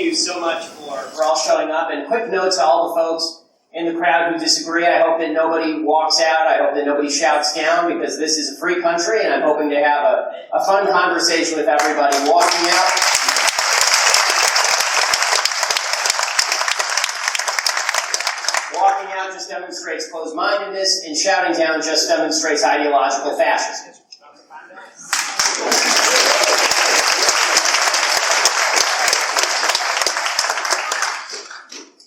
you so much for all showing up. And quick note to all the folks in the crowd who disagree. I hope that nobody walks out. I hope that nobody shouts down, because this is a free country, and I'm hoping to have a fun conversation with everybody walking out. Walking out just demonstrates closed-mindedness, and shouting down just demonstrates ideological fascism.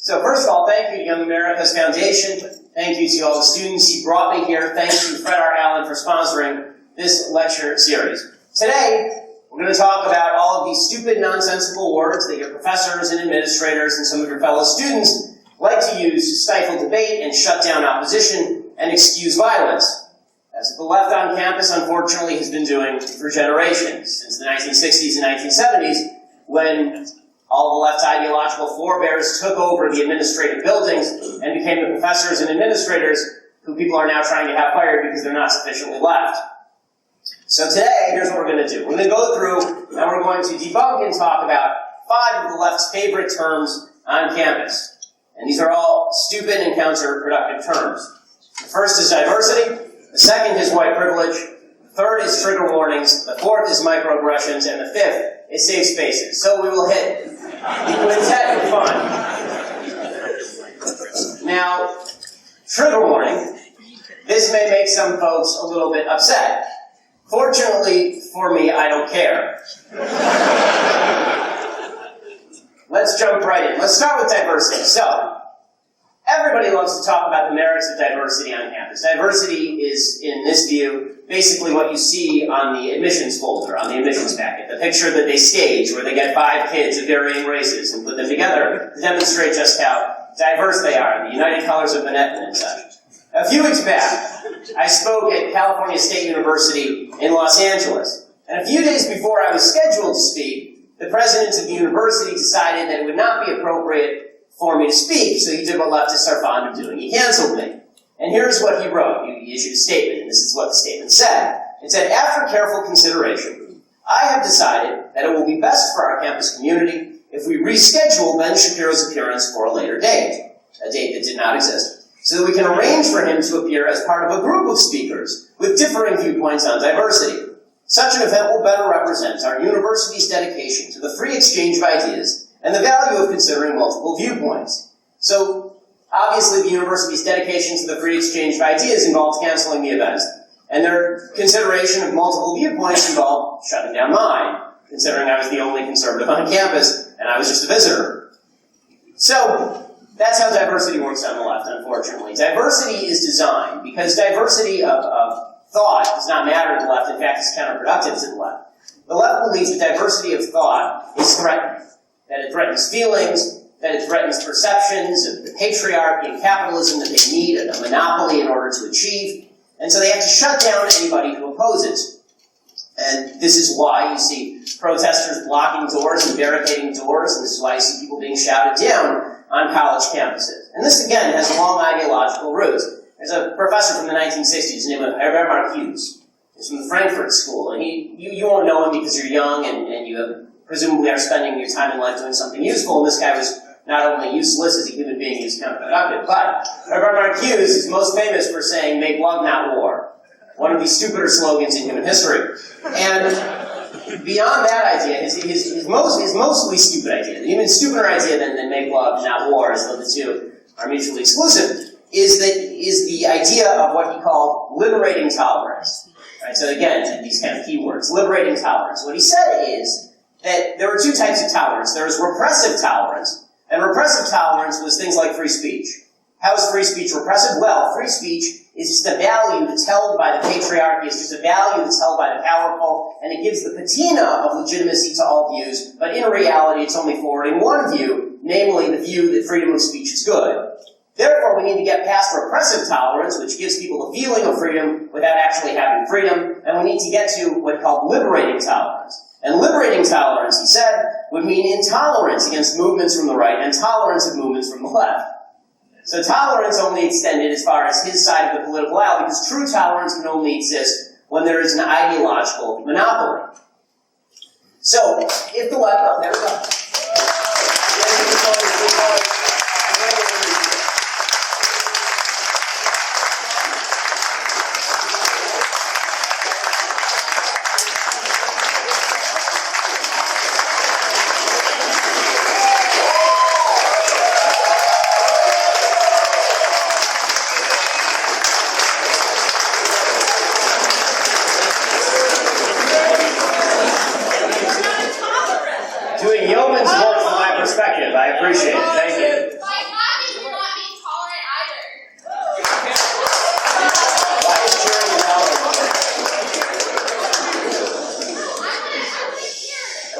So first of all, thank you to Young America's Foundation. Thank you to all the students who brought me here. Thanks to Fred R. Allen for sponsoring this lecture series. Today, we're going to talk about all of these stupid, nonsensical words that your professors and administrators and some of your fellow students like to use to stifle debate and shut down opposition and excuse violence. That's what the left on campus, unfortunately, has been doing for generations, since the 1960s and 1970s, when all the left's ideological forebears took over the administrative buildings and became the professors and administrators who people are now trying to have fired because they're not sufficiently left. So today, here's what we're going to do. We're going to go through and we're going to debunk and talk about 5 of the left's favorite terms on campus. And these are all stupid and counterproductive terms. The first is diversity. The second is white privilege. The third is trigger warnings. The fourth is microaggressions. And the fifth is safe spaces. So we will hit the quintet of fun. Now, trigger warning. This may make some folks a little bit upset. Fortunately for me, I don't care. Let's jump right in. Let's start with diversity. So, everybody loves to talk about the merits of diversity on campus. Diversity is, in this view, basically what you see on the admissions folder, on the admissions packet. The picture that they stage where they get 5 kids of varying races and put them together to demonstrate just how diverse they are, the United Colors of Benetton and such. A few weeks back, I spoke at California State University in Los Angeles. And a few days before I was scheduled to speak, the president of the university decided that it would not be appropriate for me to speak, so he did what leftists are fond of doing. He canceled me. And here's what he wrote. He issued a statement, and this is what the statement said. It said, "After careful consideration, I have decided that it will be best for our campus community if we reschedule Ben Shapiro's appearance for a later date," a date that did not exist, "so that we can arrange for him to appear as part of a group of speakers with differing viewpoints on diversity. Such an event will better represent our university's dedication to the free exchange of ideas and the value of considering multiple viewpoints." So, obviously, the university's dedication to the free exchange of ideas involved canceling the event, and their consideration of multiple viewpoints involved shutting down mine, considering I was the only conservative on campus, and I was just a visitor. So, that's how diversity works on the left, unfortunately. Diversity is designed, because diversity of thought does not matter to the left. In fact, it's counterproductive to the left. The left believes that diversity of thought is threatened, that it threatens feelings, that it threatens perceptions of the patriarchy and capitalism that they need a monopoly in order to achieve. And so they have to shut down anybody who opposes. And this is why you see protesters blocking doors and barricading doors, and this is why you see people being shouted down on college campuses. And this, again, has long ideological roots. There's a professor from the 1960s named Herbert Marcuse. He's from the Frankfurt School, and you won't know him because you're young and you presumably are spending your time in life doing something useful, and this guy was not only useless as a human being, he was counterproductive, but Herbert Marcuse is most famous for saying, "Make love, not war." One of the stupider slogans in human history. And beyond that idea, his mostly stupid idea, the even stupider idea than make love, not war, as though the two are mutually exclusive, is the idea of what he called liberating tolerance. Right? So again, these kind of keywords, liberating tolerance. What he said is that there were 2 types of tolerance. There was repressive tolerance, and repressive tolerance was things like free speech. How is free speech repressive? Well, free speech is just a value that's held by the patriarchy, it's just a value that's held by the powerful, and it gives the patina of legitimacy to all views, but in reality it's only forwarding one view, namely the view that freedom of speech is good. Therefore, we need to get past repressive tolerance, which gives people a feeling of freedom without actually having freedom, and we need to get to what he called liberating tolerance. And liberating tolerance, he said, would mean intolerance against movements from the right and tolerance of movements from the left. So tolerance only extended as far as his side of the political aisle, because true tolerance can only exist when there is an ideological monopoly. So, if the left, oh, there we go. Doing yeoman's work from my perspective. I appreciate it. Thank you. By having you're not being tolerant either. Why is cheering intolerant?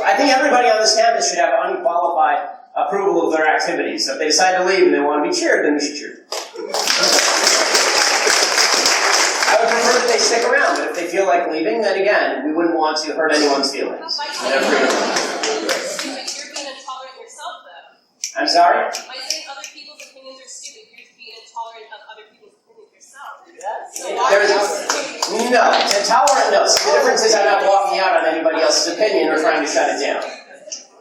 I think everybody on this campus should have unqualified approval of their activities. So if they decide to leave and they want to be cheered, then we should cheer. I would prefer that they stick around, but if they feel like leaving, then again, we wouldn't want to hurt anyone's feelings. You're being intolerant yourself, though. I'm sorry? By saying other people's opinions are stupid, you're being intolerant of other people's opinions yourself. So no, intolerant, no. So the difference is I'm not walking out on anybody else's opinion or trying to shut it down.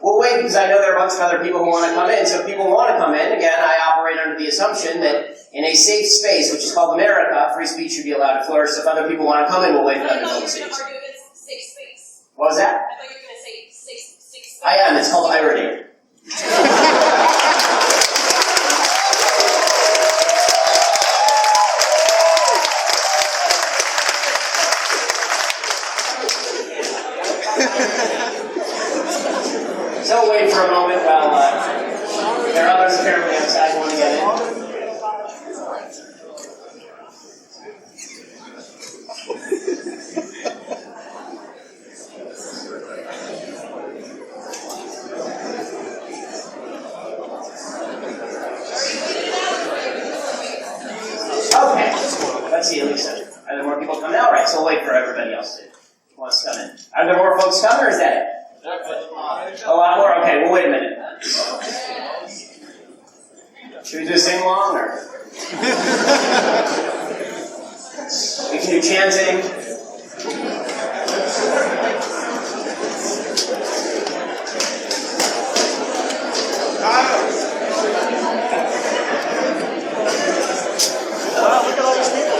Well, wait, because I know there are a bunch of other people who want to come in. So if people want to come in, again, I operate under the assumption that in a safe space, which is called America, free speech should be allowed to flourish. So if other people want to come in, we'll wait for them to fill the seats. I thought you were going to argue against safe space. What was that? I thought you were going to say safe space. I am. It's called irony. So we'll wait for a moment while there are others apparently outside who want to get in. Okay, let's see, at least are there more people coming? All right, so we'll wait for everybody else who wants to come in. Are there more folks coming, or is that it? A lot more? Okay, well, wait a minute. Should we do a sing-along, or? We can do chanting. Wow, look at all these people.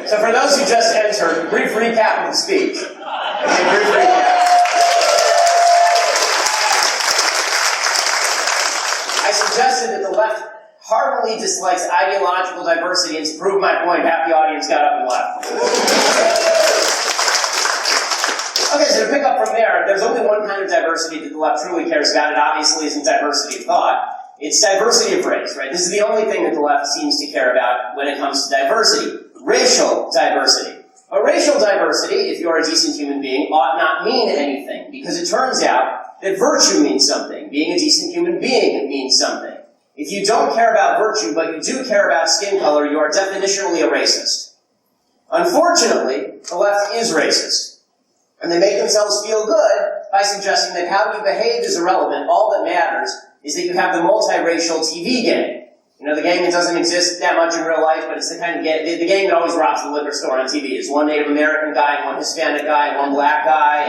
So for those who just entered, brief recap of the speech. Brief recap. I suggested that the left heartily dislikes ideological diversity, and to prove my point, half the audience got up and left. Okay, so to pick up from there, there's only one kind of diversity that the left truly cares about. It obviously isn't diversity of thought. It's diversity of race, right? This is the only thing that the left seems to care about when it comes to diversity. Racial diversity. But racial diversity, if you're a decent human being, ought not mean anything, because it turns out that virtue means something. Being a decent human being means something. If you don't care about virtue, but you do care about skin color, you are definitionally a racist. Unfortunately, the left is racist. And they make themselves feel good by suggesting that how you behave is irrelevant. All that matters is that you have the multiracial TV game. You know, the game that doesn't exist that much in real life, but it's the kind of game, the game that always robs the liquor store on TV. Is one Native American guy, one Hispanic guy, one black guy,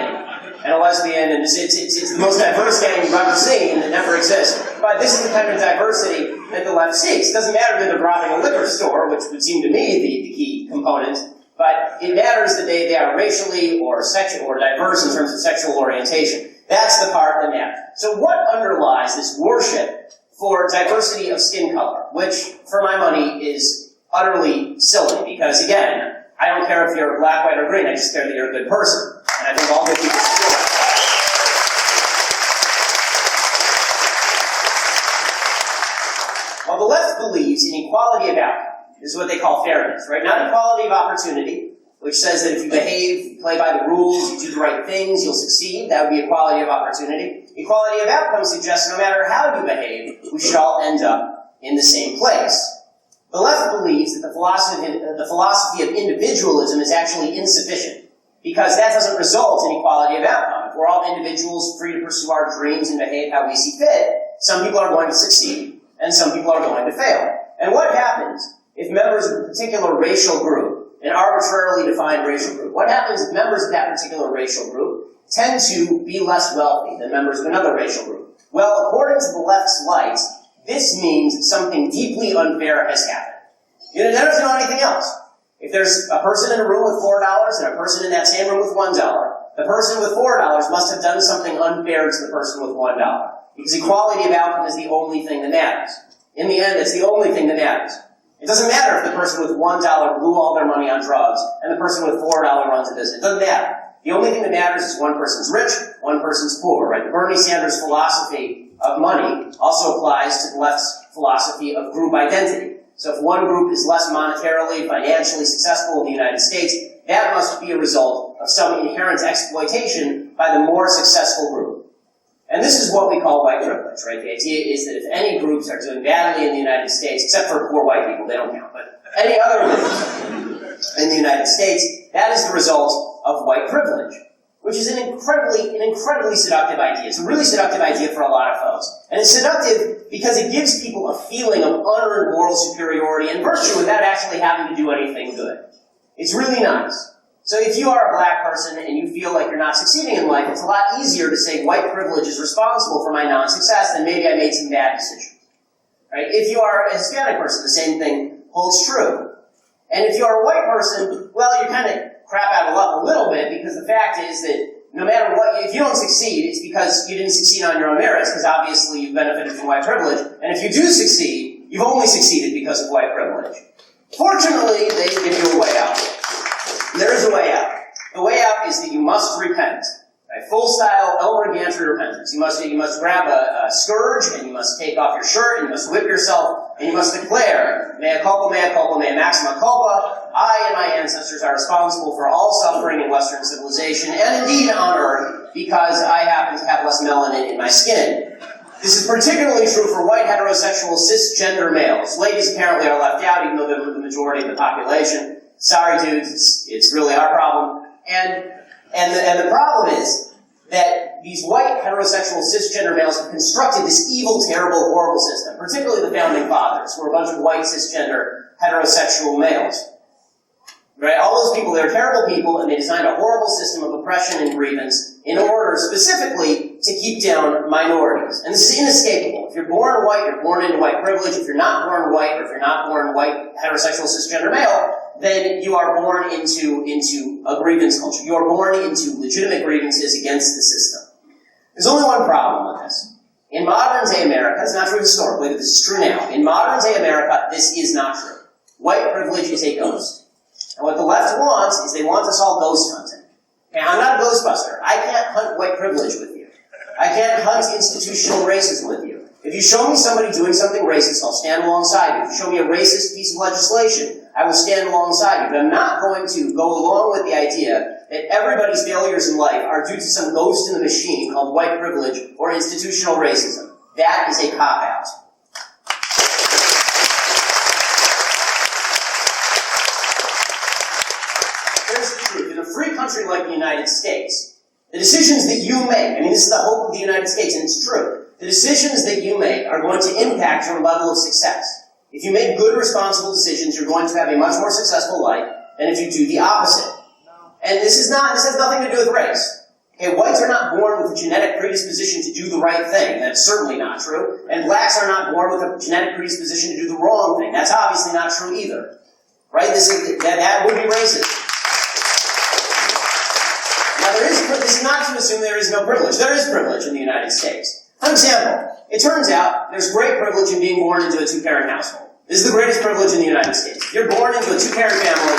and a lesbian, and it's the most diverse game you've ever seen that never exists. But this is the kind of diversity that the left seeks. It doesn't matter that they're robbing a liquor store, which would seem to me the key component. but it matters that they are racially or sexual or diverse in terms of sexual orientation. That's the part that matters. So what underlies this worship for diversity of skin color, which, for my money, is utterly silly, because again, I don't care if you're black, white, or green, I just care that you're a good person. And I think all good people should do that. Well, the left believes in equality of outcome. This is what they call fairness, right? Not equality of opportunity, which says that if you behave, you play by the rules, you do the right things, you'll succeed. That would be equality of opportunity. Equality of outcome suggests no matter how you behave, we should all end up in the same place. The left believes that the philosophy of individualism is actually insufficient, because that doesn't result in equality of outcome. If we're all individuals free to pursue our dreams and behave how we see fit, some people are going to succeed, and some people are going to fail. And what happens if members of a particular racial group, an arbitrarily defined racial group, what happens if members of that particular racial group tend to be less wealthy than members of another racial group? Well, according to the left's lights, this means that something deeply unfair has happened. You don't have to know anything else. If there's a person in a room with $4 and a person in that same room with $1, the person with $4 must have done something unfair to the person with $1. Because equality of outcome is the only thing that matters. In the end, it's the only thing that matters. It doesn't matter if the person with $1 blew all their money on drugs and the person with $4 runs a business. It doesn't matter. The only thing that matters is one person's rich, one person's poor, right? The Bernie Sanders philosophy of money also applies to the left's philosophy of group identity. So if one group is less monetarily, financially successful in the United States, that must be a result of some inherent exploitation by the more successful group. And this is what we call white privilege, right? The idea is that if any groups are doing badly in the United States, except for poor white people, they don't count, but any other groups in the United States, that is the result of white privilege, which is an incredibly seductive idea. It's a really seductive idea for a lot of folks. And it's seductive because it gives people a feeling of unearned moral superiority and virtue without actually having to do anything good. It's really nice. So if you are a black person and you feel like you're not succeeding in life, it's a lot easier to say white privilege is responsible for my non-success than maybe I made some bad decisions. Right? If you are a Hispanic person, the same thing holds true. And if you are a white person, well, you kind of crap out of luck a little bit, because the fact is that no matter what, if you don't succeed, it's because you didn't succeed on your own merits, because obviously you've benefited from white privilege. And if you do succeed, you've only succeeded because of white privilege. Fortunately, they give you a way out. There is a way out. The way out is that you must repent. Right? Full-style Elmer Gantry repentance. You must grab a scourge, and you must take off your shirt, and you must whip yourself, and you must declare, mea culpa, mea maxima culpa. I and my ancestors are responsible for all suffering in Western civilization, and indeed on Earth, because I happen to have less melanin in my skin. This is particularly true for white, heterosexual, cisgender males. Ladies apparently are left out, even though they're the majority of the population. Sorry, dudes, it's really our problem. And the problem is that these white, heterosexual, cisgender males have constructed this evil, terrible, horrible system, particularly the founding fathers, who are a bunch of white, cisgender, heterosexual males. Right? All those people, they're terrible people, and they designed a horrible system of oppression and grievance in order specifically to keep down minorities. And this is inescapable. If you're born white, you're born into white privilege. If you're not born white, or if you're not born white, heterosexual, cisgender male, then you are born into a grievance culture. You are born into legitimate grievances against the system. There's only one problem with this. In modern-day America, it's not true historically, but this is true now. In modern-day America, this is not true. White privilege is a ghost. And what the left wants is they want us all ghost hunting. Okay, I'm not a ghostbuster. I can't hunt white privilege with you. I can't hunt institutional racism with you. If you show me somebody doing something racist, I'll stand alongside you. If you show me a racist piece of legislation, I will stand alongside you. But I'm not going to go along with the idea that everybody's failures in life are due to some ghost in the machine called white privilege or institutional racism. That is a cop-out. Here's the truth. In a free country like the United States, the decisions that you make, I mean, this is the hope of the United States, and it's true. The decisions that you make are going to impact your level of success. If you make good, responsible decisions, you're going to have a much more successful life than if you do the opposite. And this has nothing to do with race. Okay, whites are not born with a genetic predisposition to do the right thing. That's certainly not true. And blacks are not born with a genetic predisposition to do the wrong thing. That's obviously not true either. Right? That would be racist. this is not to assume there is no privilege. There is privilege in the United States. For example, it turns out there's great privilege in being born into a two-parent household. This is the greatest privilege in the United States. If you're born into a two-parent family,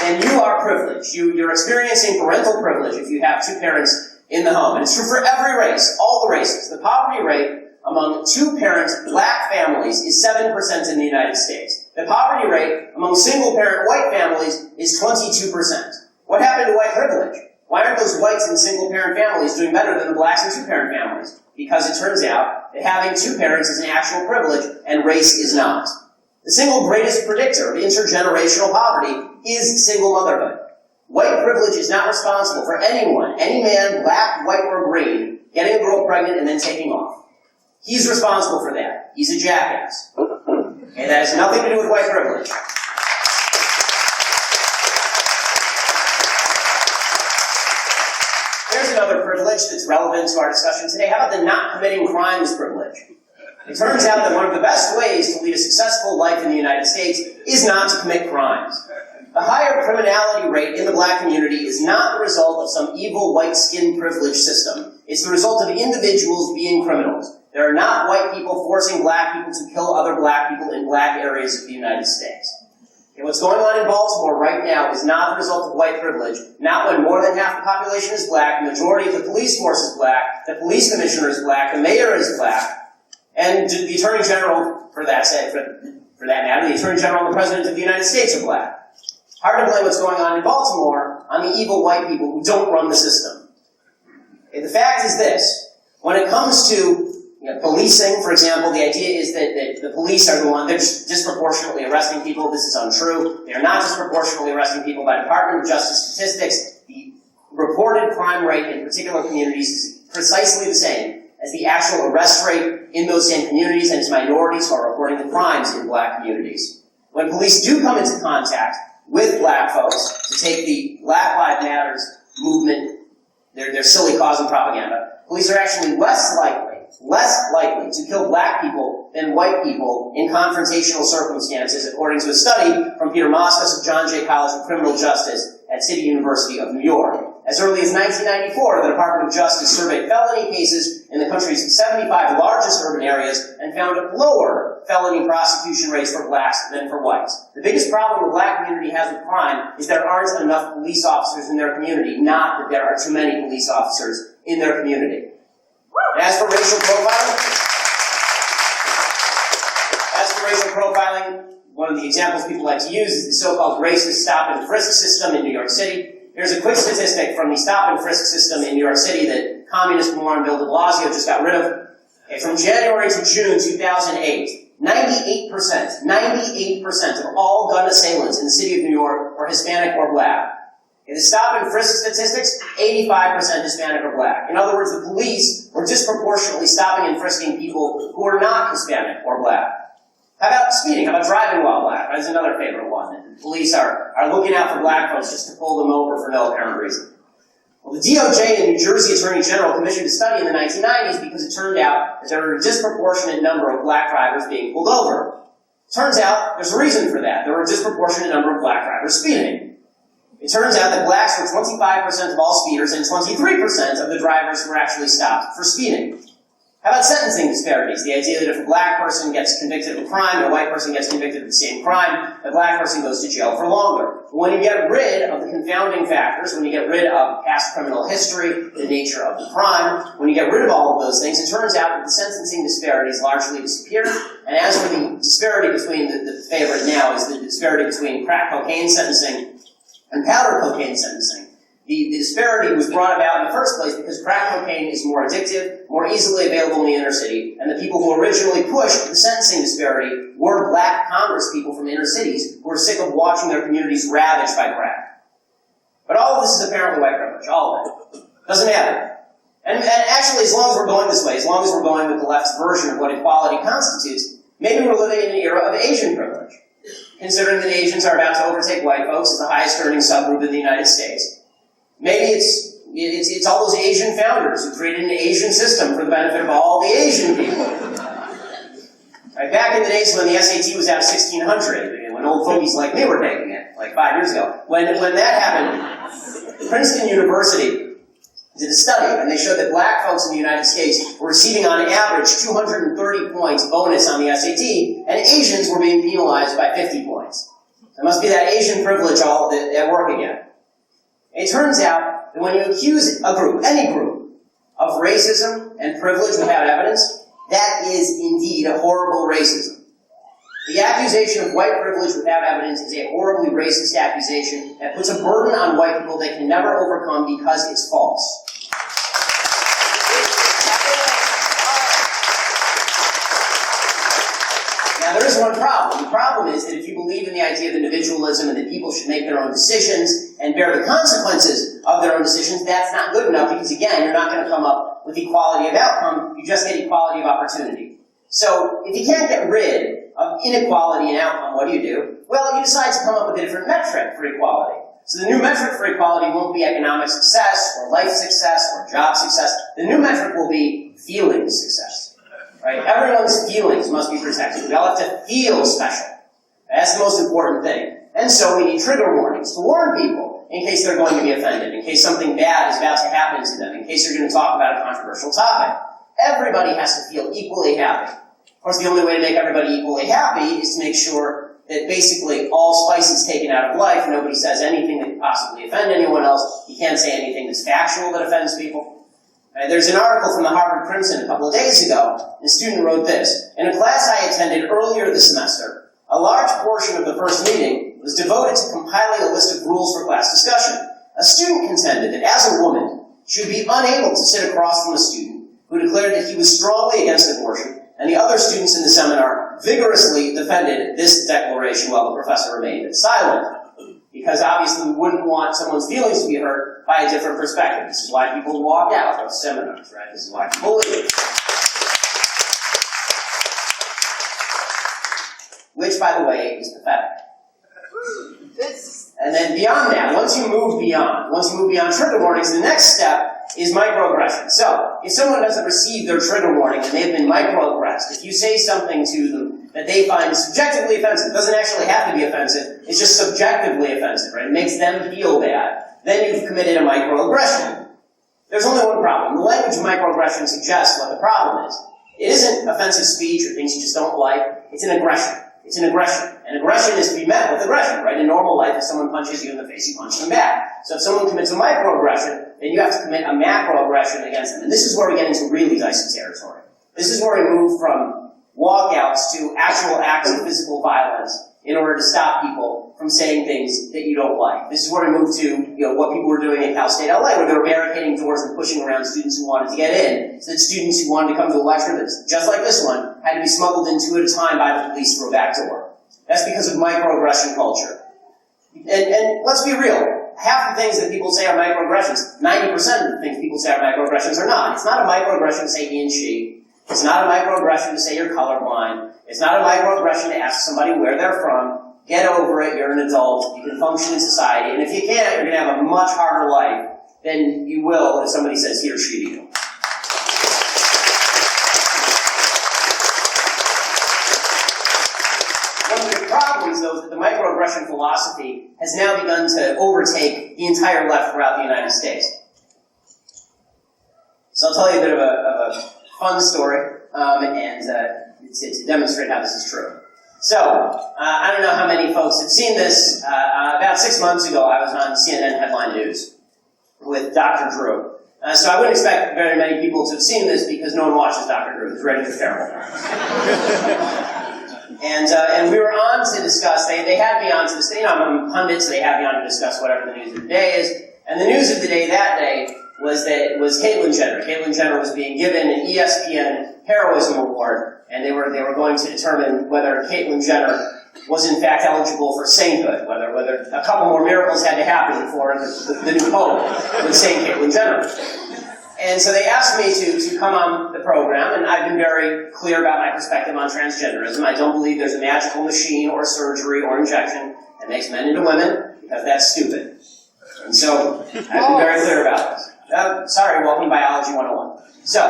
then you are privileged. You're experiencing parental privilege if you have two parents in the home. And it's true for every race, all the races. The poverty rate among two-parent black families is 7% in the United States. The poverty rate among single-parent white families is 22%. What happened to white privilege? Why aren't those whites in single-parent families doing better than the blacks in two-parent families? Because it turns out that having two parents is an actual privilege and race is not. The single greatest predictor of intergenerational poverty is single motherhood. White privilege is not responsible for anyone, any man, black, white, or green, getting a girl pregnant and then taking off. He's responsible for that. He's a jackass. And that has nothing to do with white privilege. Here's another privilege that's relevant to our discussion today. How about the not committing crimes privilege? It turns out that one of the best ways to lead a successful life in the United States is not to commit crimes. The higher criminality rate in the black community is not the result of some evil white-skin privilege system. It's the result of individuals being criminals. There are not white people forcing black people to kill other black people in black areas of the United States. And what's going on in Baltimore right now is not the result of white privilege, not when more than half the population is black, the majority of the police force is black, the police commissioner is black, the mayor is black, and the Attorney General, for that matter, the Attorney General and the President of the United States are black. Hard to blame what's going on in Baltimore on the evil white people who don't run the system. And the fact is this: when it comes to policing, for example, the idea is that the police are the one, they're disproportionately arresting people. This is untrue. They are not disproportionately arresting people. By Department of Justice statistics, the reported crime rate in particular communities is precisely the same as the actual arrest rate in those same communities, and it's minorities who are reporting the crimes in black communities. When police do come into contact with black folks to take the Black Lives Matters movement, their silly cause and propaganda, police are actually less likely to kill black people than white people in confrontational circumstances, according to a study from Peter Moskos of John Jay College of Criminal Justice at City University of New York. As early as 1994, the Department of Justice surveyed felony cases in the country's 75 largest urban areas and found lower felony prosecution rates for blacks than for whites. The biggest problem the black community has with crime is there aren't enough police officers in their community, not that there are too many police officers in their community. As for racial profiling, one of the examples people like to use is the so-called racist stop and frisk system in New York City. Here's a quick statistic from the stop and frisk system in New York City that communist moron Bill de Blasio just got rid of. Okay, from January to June 2008, 98% of all gun assailants in the city of New York were Hispanic or black. In the stop and frisk statistics, 85% Hispanic or black. In other words, the police were disproportionately stopping and frisking people who were not Hispanic or black. How about speeding? How about driving while black? That's another favorite one. The police are looking out for black folks just to pull them over for no apparent reason. Well, the DOJ and New Jersey Attorney General commissioned a study in the 1990s because it turned out that there were a disproportionate number of black drivers being pulled over. Turns out there's a reason for that. There were a disproportionate number of black drivers speeding. It turns out that blacks were 25% of all speeders and 23% of the drivers who were actually stopped for speeding. How about sentencing disparities? The idea that if a black person gets convicted of a crime and a white person gets convicted of the same crime, the black person goes to jail for longer. When you get rid of the confounding factors, when you get rid of past criminal history, the nature of the crime, when you get rid of all of those things, it turns out that the sentencing disparities largely disappear. And as for the disparity between, the favorite now is the disparity between crack cocaine sentencing and powder cocaine sentencing. The disparity was brought about in the first place because crack cocaine is more addictive, more easily available in the inner city, and the people who originally pushed the sentencing disparity were black congresspeople from inner cities who were sick of watching their communities ravaged by crack. But all of this is apparently white privilege, all of it. Doesn't matter. And actually, as long as we're going this way, as long as we're going with the left's version of what equality constitutes, maybe we're living in an era of Asian privilege, considering that Asians are about to overtake white folks as the highest earning subgroup in the United States. Maybe it's all those Asian founders who created an Asian system for the benefit of all the Asian people. Right, back in the days when the SAT was out of 1600, when old fogies like me were taking it, like 5 years ago, when that happened, Princeton University did a study, and they showed that black folks in the United States were receiving on average 230 points bonus on the SAT, and Asians were being penalized by 50 points. So it must be that Asian privilege all at work again. It turns out that when you accuse a group, any group, of racism and privilege without evidence, that is indeed a horrible racism. The accusation of white privilege without evidence is a horribly racist accusation that puts a burden on white people they can never overcome because it's false. Now, there is one problem. The problem is that if you believe in the idea of individualism and that people should make their own decisions and bear the consequences of their own decisions, that's not good enough because, again, you're not going to come up with equality of outcome. You just get equality of opportunity. So, if you can't get rid of inequality in outcome, what do? Well, you decide to come up with a different metric for equality. So the new metric for equality won't be economic success, or life success, or job success. The new metric will be feeling success. Right? Everyone's feelings must be protected. We all have to feel special. That's the most important thing. And so we need trigger warnings to warn people in case they're going to be offended, in case something bad is about to happen to them, in case you're going to talk about a controversial topic. Everybody has to feel equally happy. Of course, the only way to make everybody equally happy is to make sure that basically all spice is taken out of life. Nobody says anything that could possibly offend anyone else. You can't say anything that's factual that offends people. There's an article from the Harvard Crimson a couple of days ago, and a student wrote this. In a class I attended earlier this semester, a large portion of the first meeting was devoted to compiling a list of rules for class discussion. A student contended that as a woman, she would be unable to sit across from a student who declared that he was strongly against abortion, and the other students in the seminar vigorously defended this declaration while the professor remained silent. Because obviously we wouldn't want someone's feelings to be hurt by a different perspective. This is why people walk out of seminars, right? This is why people leave. Which, by the way, is pathetic. And then beyond that, once you move beyond trigger warnings, the next step is microaggression. So, if someone doesn't receive their trigger warning and they've been microaggressed, if you say something to them that they find subjectively offensive, it doesn't actually have to be offensive, it's just subjectively offensive, right? It makes them feel bad. Then you've committed a microaggression. There's only one problem. The language of microaggression suggests what the problem is. It isn't offensive speech or things you just don't like. It's an aggression. It's an aggression. And aggression is to be met with aggression, right? In normal life, if someone punches you in the face, you punch them back. So if someone commits a microaggression, then you have to commit a macroaggression against them. And this is where we get into really dicey territory. This is where we move from walkouts to actual acts of physical violence in order to stop people from saying things that you don't like. This is where we move to, what people were doing at Cal State LA, where they were barricading doors and pushing around students who wanted to get in, so that students who wanted to come to a lecture that's just like this one had to be smuggled in 2 at a time by the police through a back door. That's because of microaggression culture. And let's be real. Half the things that people say are microaggressions, 90% of the things people say are microaggressions are not. It's not a microaggression to say he and she. It's not a microaggression to say you're colorblind. It's not a microaggression to ask somebody where they're from. Get over it, you're an adult, you can function in society, and if you can't, you're going to have a much harder life than you will if somebody says he or she to you. One of the problems, though, is that the microaggression philosophy has now begun to overtake the entire left throughout the United States. So I'll tell you a bit of a fun story, and to demonstrate how this is true. So, I don't know how many folks have seen this. About 6 months ago, I was on CNN Headline News with Dr. Drew. So I wouldn't expect very many people to have seen this because no one watches Dr. Drew. It's ready for terrible. And we were on to discuss, they had me on to discuss, I'm a pundit, so they had me on to discuss whatever the news of the day is. And the news of the day that day was that it was Caitlyn Jenner. Caitlyn Jenner was being given an ESPN Heroism Award, and they were going to determine whether Caitlyn Jenner was in fact eligible for sainthood, whether a couple more miracles had to happen before the new pope would saint Caitlyn Jenner. And so they asked me to come on the program, and I've been very clear about my perspective on transgenderism. I don't believe there's a magical machine or surgery or injection that makes men into women, because that's stupid. And so I've been very clear about this. Sorry, welcome to Biology 101. So,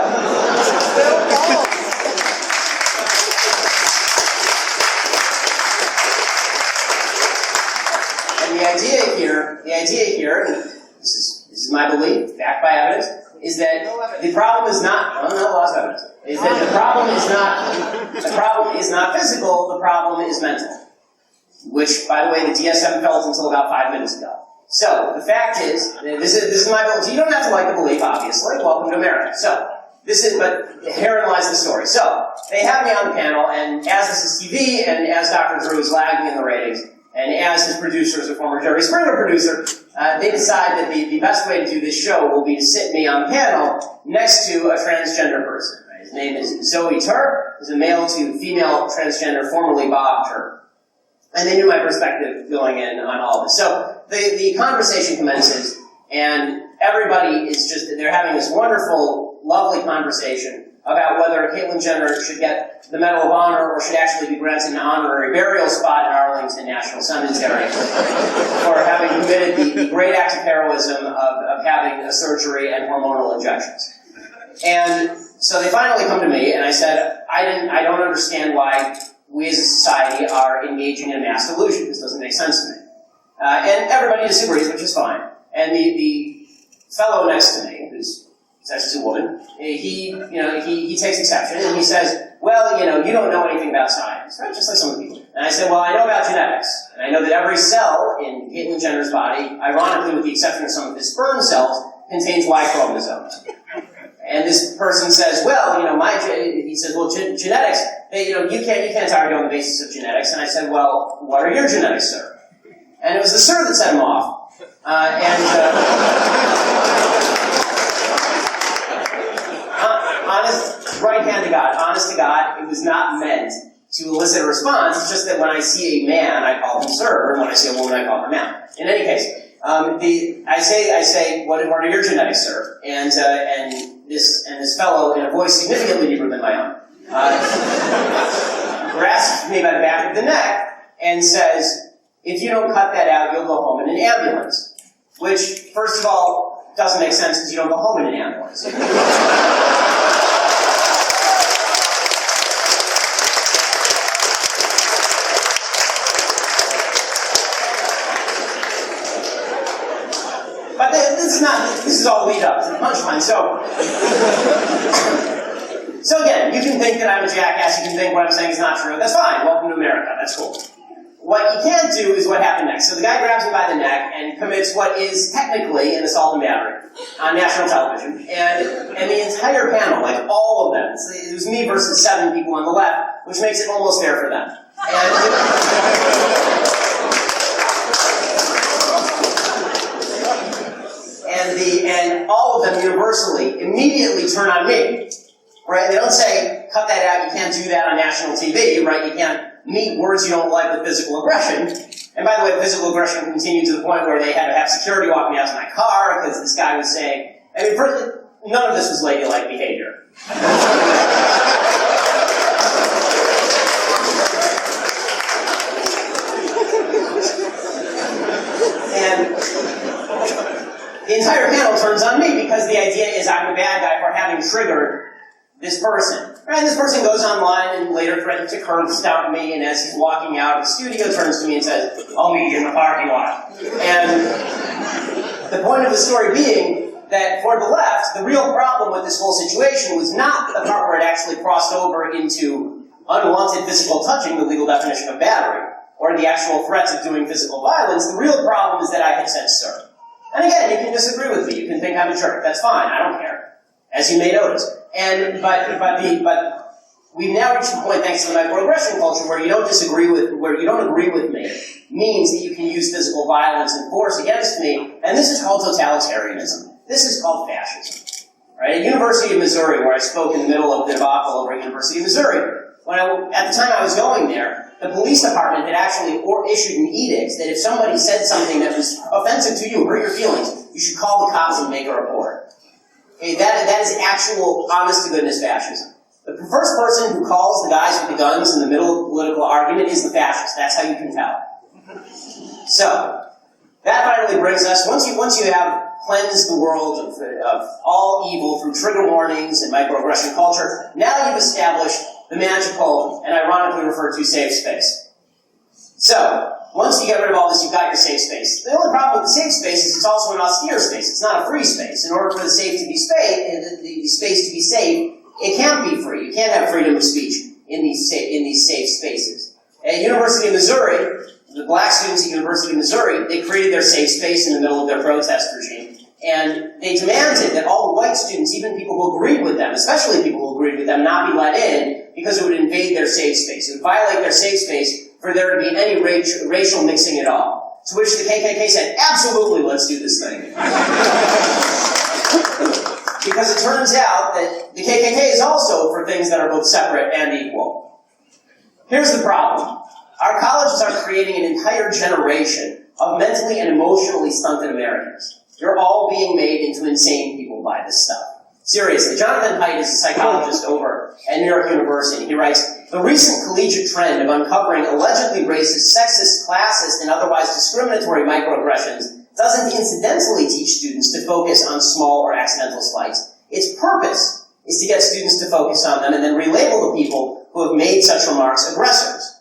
and the idea here, and this is is that the problem is not, well, no, lots of evidence, is that the problem is not physical, the problem is mental. Which, by the way, the DSM felt until about 5 minutes ago. So, the fact is, this is my belief. You don't have to like the belief, obviously. Welcome to America. So, but herein lies the story. So, they have me on the panel, and as this is TV, and as Dr. Drew is lagging in the ratings, and as his producer is a former Jerry Springer producer, they decide that the best way to do this show will be to sit me on the panel next to a transgender person. Right? His name is Zoe Tur. He's a male to female transgender, formerly Bob Tur. And they knew my perspective going in on all of this. So the conversation commences, and everybody is just, they're having this wonderful, lovely conversation about whether Caitlyn Jenner should get the Medal of Honor or should actually be granted an honorary burial spot in Arlington National Cemetery for having committed the great act of heroism of having a surgery and hormonal injections. And so they finally come to me, and I said, I don't understand why we as a society are engaging in mass delusion. This doesn't make sense to me. And everybody disagrees, which is fine. And the fellow next to me, who's actually a woman, he takes exception, and he says, well, you don't know anything about science, right? Just like some of the people. And I said, well, I know about genetics. And I know that every cell in Caitlyn Jenner's body, ironically with the exception of some of his sperm cells, contains Y chromosomes. And this person says, well, he says, well, genetics, you can't argue on the basis of genetics. And I said, well, what are your genetics, sir? And it was the sir that set him off. Honest to God, it was not meant to elicit a response. It's just that when I see a man, I call him sir, and when I see a woman, I call her ma'am. In any case, I say, what are your genetics, sir? And this fellow, in a voice significantly deeper than my own, grasps me by the back of the neck and says, if you don't cut that out, you'll go home in an ambulance. Which, first of all, doesn't make sense because you don't go home in an ambulance. But this is all lead up to the punchline. So again, you can think that I'm a jackass, you can think what I'm saying is not true. That's fine. Welcome to America. That's cool. What you can't do is what happened next. So the guy grabs me by the neck and commits what is technically an assault and battery on national television. And the entire panel, like all of them, it was me versus 7 people on the left, which makes it almost fair for them. And all of them universally immediately turn on me. Right? They don't say, cut that out, you can't do that on national TV, right? You can't meet words you don't like with physical aggression. And by the way, physical aggression continued to the point where they had to have security walk me out to my car because this guy was saying, none of this was ladylike behavior. And the entire panel turns on me because the idea is I'm the bad guy for having triggered this person. Right? And this person goes online and later threatens to curb stomp me, and as he's walking out of the studio, turns to me and says, I'll meet you in the parking lot. And the point of the story being that for the left, the real problem with this whole situation was not the part where it actually crossed over into unwanted physical touching, the legal definition of battery, or the actual threats of doing physical violence. The real problem is that I had said sir. And again, you can disagree with me. You can think I'm a jerk. That's fine. I don't care, as you may notice. But we've now reached the point, thanks to the microaggression culture, where you don't agree with me, means that you can use physical violence and force against me. And this is called totalitarianism. This is called fascism. Right? At University of Missouri, where I spoke in the middle of the debacle over University of Missouri, at the time I was going there, the police department had actually issued an edict that if somebody said something that was offensive to you, hurt your feelings, you should call the cops and make a report. Okay, that is actual, honest-to-goodness fascism. The first person who calls the guys with the guns in the middle of the political argument is the fascist. That's how you can tell. So, that finally brings us, once you have cleansed the world of all evil through trigger warnings and microaggression culture, now you've established the magical and ironically referred to safe space. So, once you get rid of all this, you've got your safe space. The only problem with the safe space is it's also an austere space. It's not a free space. In order for the space to be safe, it can't be free. You can't have freedom of speech in these safe spaces. At University of Missouri, the black students at University of Missouri, they created their safe space in the middle of their protest regime. And they demanded that all the white students, even people who agreed with them, especially people who agreed with them, not be let in because it would invade their safe space. It would violate their safe space for there to be any racial mixing at all. To which the KKK said, absolutely, let's do this thing. Because it turns out that the KKK is also for things that are both separate and equal. Here's the problem. Our colleges are creating an entire generation of mentally and emotionally stunted Americans. You're all being made into insane people by this stuff. Seriously, Jonathan Haidt is a psychologist over at New York University. He writes, the recent collegiate trend of uncovering allegedly racist, sexist, classist, and otherwise discriminatory microaggressions doesn't incidentally teach students to focus on small or accidental slights. Its purpose is to get students to focus on them and then relabel the people who have made such remarks aggressors.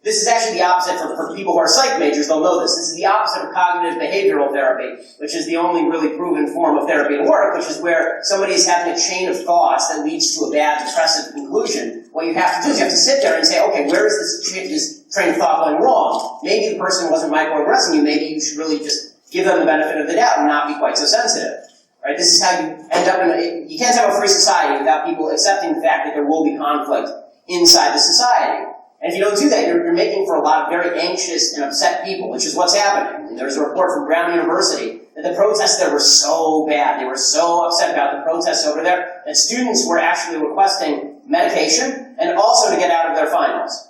This is actually the opposite for people who are psych majors, they'll know this. This is the opposite of cognitive behavioral therapy, which is the only really proven form of therapy to work, which is where somebody is having a chain of thoughts that leads to a bad, depressive conclusion. What you have to do is you have to sit there and say, okay, where is this train of thought going wrong? Maybe the person wasn't microaggressing you, maybe you should really just give them the benefit of the doubt and not be quite so sensitive. Right? This is how you end up you can't have a free society without people accepting the fact that there will be conflict inside the society. And if you don't do that, you're making for a lot of very anxious and upset people, which is what's happening. And there's a report from Brown University that the protests there were so bad, they were so upset about the protests over there, that students were actually requesting medication and also to get out of their finals.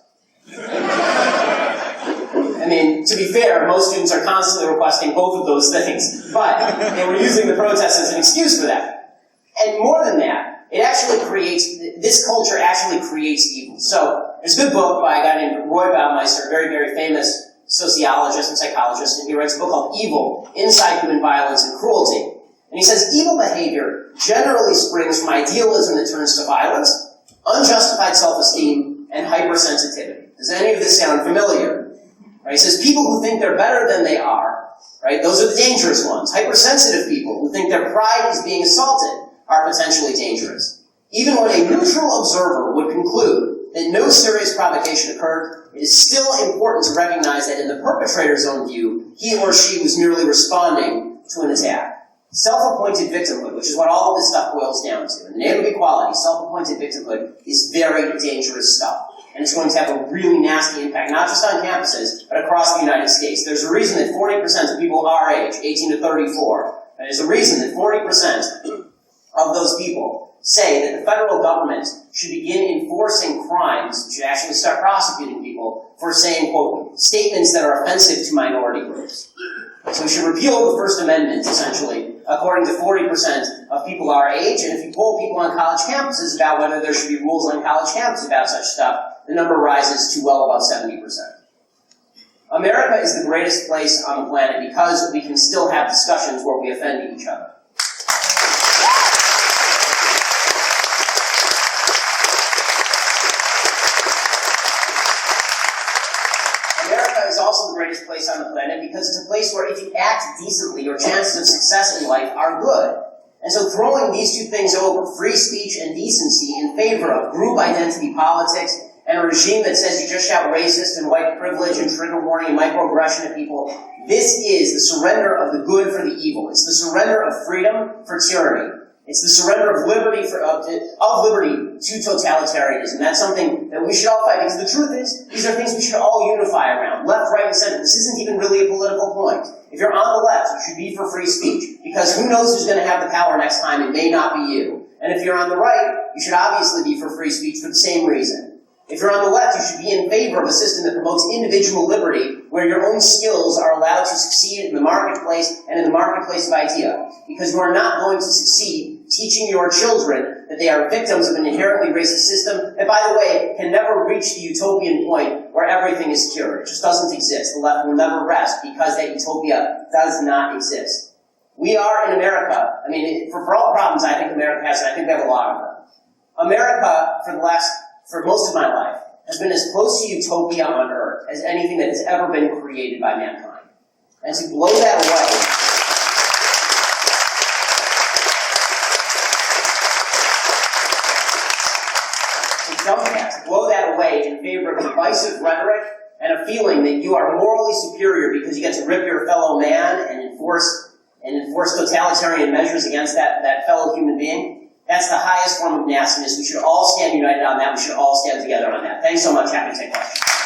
I mean, to be fair, most students are constantly requesting both of those things, but they were using the protests as an excuse for that. And more than that, this culture actually creates evil. So, there's a good book by a guy named Roy Baumeister, a very, very famous sociologist and psychologist, and he writes a book called Evil, Inside Human Violence and Cruelty. And he says, evil behavior generally springs from idealism that turns to violence, unjustified self-esteem, and hypersensitivity. Does any of this sound familiar? Right? He says, people who think they're better than they are, right? Those are the dangerous ones. Hypersensitive people who think their pride is being assaulted are potentially dangerous. Even when a neutral observer would conclude that no serious provocation occurred, it is still important to recognize that in the perpetrator's own view, he or she was merely responding to an attack. Self-appointed victimhood, which is what all of this stuff boils down to. In the name of equality, self-appointed victimhood is very dangerous stuff. And it's going to have a really nasty impact, not just on campuses, but across the United States. There's a reason that 40% of people our age, 18 to 34, there's a reason that 40% of those people say that the federal government should begin enforcing crimes, should actually start prosecuting people for saying, quote, statements that are offensive to minority groups. So we should repeal the First Amendment, essentially, according to 40% of people our age. And if you poll people on college campuses about whether there should be rules on college campuses about such stuff, the number rises to well above 70%. America is the greatest place on the planet because we can still have discussions where we offend each other. Is also the greatest place on the planet because it's a place where if you act decently, your chances of success in life are good. And so throwing these two things over, free speech and decency, in favor of group identity politics and a regime that says you just shout racist and white privilege and trigger warning and microaggression at people, this is the surrender of the good for the evil. It's the surrender of freedom for tyranny. It's the surrender of liberty to totalitarianism. That's something that we should all fight, because the truth is, these are things we should all unify around. Left, right, and center. This isn't even really a political point. If you're on the left, you should be for free speech, because who knows who's going to have the power next time? It may not be you. And if you're on the right, you should obviously be for free speech for the same reason. If you're on the left, you should be in favor of a system that promotes individual liberty, where your own skills are allowed to succeed in the marketplace and in the marketplace of idea. Because you are not going to succeed teaching your children that they are victims of an inherently racist system that, by the way, can never reach the utopian point where everything is cured. It just doesn't exist. The left will never rest because that utopia does not exist. We are in America. I mean, for all the problems I think America has, and I think we have a lot of them. America, for most of my life, has been as close to utopia on Earth as anything that has ever been created by mankind. And to blow that away, to blow that away in favor of divisive rhetoric and a feeling that you are morally superior because you get to rip your fellow man and enforce totalitarian measures against that fellow human being, that's the highest form of nastiness. We should all stand united on that. We should all stand together on that. Thanks so much. Happy to take questions.